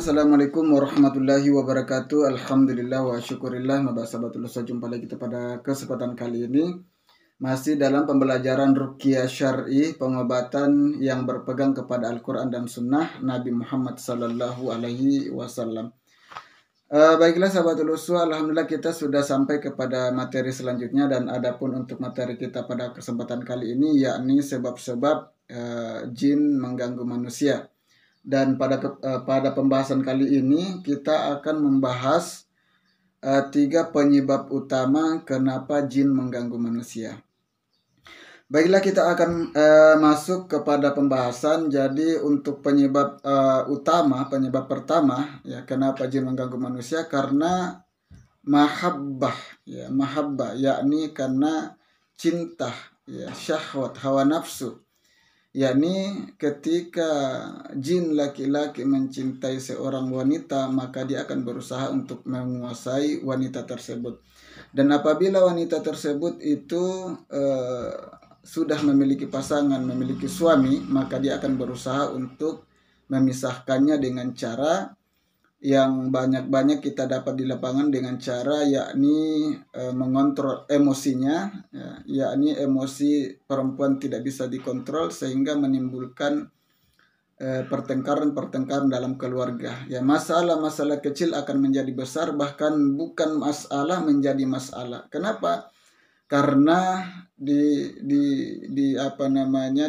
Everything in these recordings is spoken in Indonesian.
Assalamualaikum warahmatullahi wabarakatuh. Alhamdulillah wa syukurillah. Jumpa lagi kita pada kesempatan kali ini masih dalam pembelajaran Ruqyah Syar'i, pengobatan yang berpegang kepada Al-Quran dan Sunnah Nabi Muhammad Sallallahu Alaihi Wasallam. Baiklah sahabatul uswah, alhamdulillah kita sudah sampai kepada materi selanjutnya, dan adapun untuk materi kita pada kesempatan kali ini yakni sebab-sebab jin mengganggu manusia. Dan pada pembahasan kali ini kita akan membahas 3 penyebab utama kenapa jin mengganggu manusia. Baiklah, kita akan masuk kepada pembahasan. Jadi untuk penyebab penyebab pertama ya kenapa jin mengganggu manusia, karena mahabbah yakni karena cinta ya, syahwat, hawa nafsu. Yakni ketika jin laki-laki mencintai seorang wanita, maka dia akan berusaha untuk menguasai wanita tersebut. Dan apabila wanita tersebut itu sudah memiliki pasangan, memiliki suami, maka dia akan berusaha untuk memisahkannya dengan cara yang banyak-banyak kita dapat di lapangan, dengan cara yakni mengontrol emosinya, yakni emosi perempuan tidak bisa dikontrol sehingga menimbulkan pertengkaran dalam keluarga. Ya, masalah-masalah kecil akan menjadi besar, bahkan bukan masalah menjadi masalah. Kenapa? Karena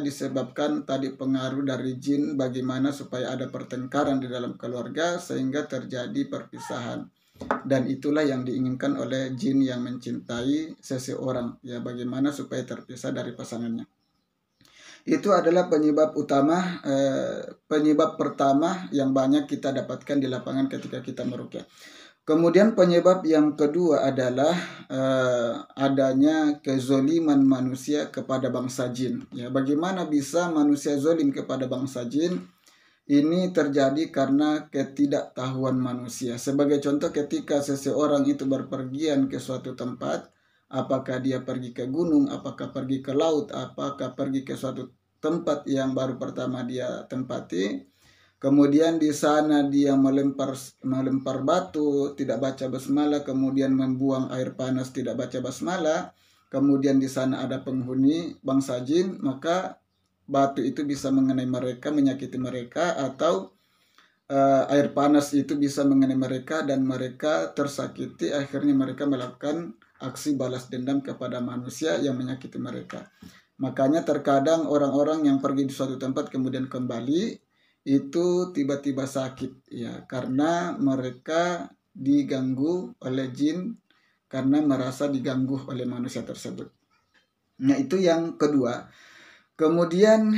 disebabkan tadi pengaruh dari jin, bagaimana supaya ada pertengkaran di dalam keluarga sehingga terjadi perpisahan. Dan itulah yang diinginkan oleh jin yang mencintai seseorang, ya, bagaimana supaya terpisah dari pasangannya. Itu adalah penyebab utama, penyebab pertama yang banyak kita dapatkan di lapangan ketika kita meruqyah. Kemudian penyebab yang kedua adalah adanya kezoliman manusia kepada bangsa jin. Ya, bagaimana bisa manusia zolim kepada bangsa jin? Ini terjadi karena ketidaktahuan manusia. Sebagai contoh, ketika seseorang itu berpergian ke suatu tempat, apakah dia pergi ke gunung, apakah pergi ke laut, apakah pergi ke suatu tempat yang baru pertama dia tempati, kemudian di sana dia melempar batu, tidak baca basmalah, kemudian membuang air panas, tidak baca basmalah, kemudian di sana ada penghuni bangsa jin, maka batu itu bisa mengenai mereka, menyakiti mereka, atau air panas itu bisa mengenai mereka dan mereka tersakiti. Akhirnya mereka melakukan aksi balas dendam kepada manusia yang menyakiti mereka. Makanya terkadang orang-orang yang pergi di suatu tempat kemudian kembali itu tiba-tiba sakit, ya, karena mereka diganggu oleh jin, karena merasa diganggu oleh manusia tersebut. Nah, itu yang kedua. Kemudian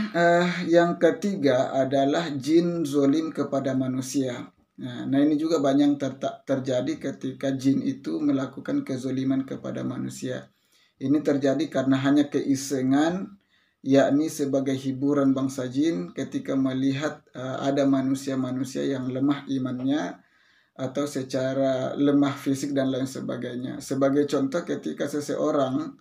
yang ketiga adalah jin zolim kepada manusia. Nah, ini juga banyak terjadi ketika jin itu melakukan kezoliman kepada manusia. Ini terjadi karena hanya keisengan, yakni sebagai hiburan bangsa jin ketika melihat ada manusia-manusia yang lemah imannya atau secara lemah fisik dan lain sebagainya. Sebagai contoh, ketika seseorang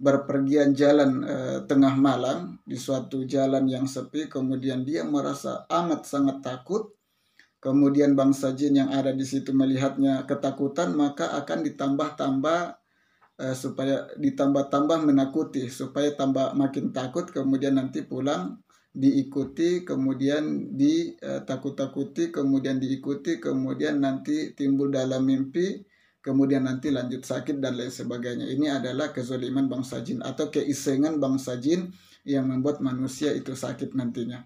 berpergian jalan tengah malam di suatu jalan yang sepi, kemudian dia merasa amat sangat takut, kemudian bangsa jin yang ada di situ melihatnya ketakutan, maka akan ditambah-tambah supaya ditambah-tambah menakuti, supaya tambah makin takut, kemudian nanti pulang diikuti, kemudian ditakut-takuti, kemudian diikuti, kemudian nanti timbul dalam mimpi, kemudian nanti lanjut sakit dan lain sebagainya. Ini adalah kezoliman bangsa jin atau keisengan bangsa jin yang membuat manusia itu sakit nantinya.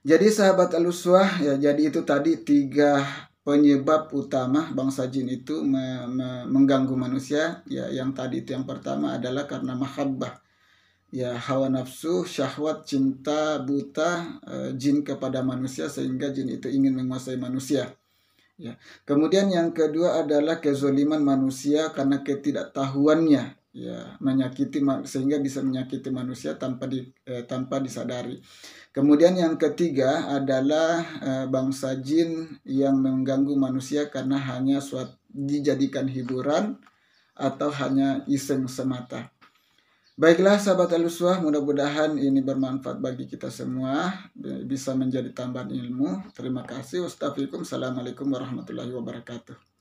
Jadi sahabat al-uswah, ya, jadi itu tadi 3 penyebab utama bangsa jin itu mengganggu manusia, ya. Yang tadi itu yang pertama adalah karena mahabbah, ya, hawa nafsu, syahwat, cinta buta jin kepada manusia sehingga jin itu ingin menguasai manusia, ya. Kemudian yang kedua adalah kezoliman manusia karena ketidaktahuannya, ya, sehingga bisa menyakiti manusia tanpa disadari. Kemudian yang ketiga adalah bangsa jin yang mengganggu manusia karena hanya dijadikan hiburan atau hanya iseng semata. Baiklah sahabat Al-Uswah, mudah-mudahan ini bermanfaat bagi kita semua, bisa menjadi tambahan ilmu. Terima kasih. Wassalamualaikum warahmatullahi wabarakatuh.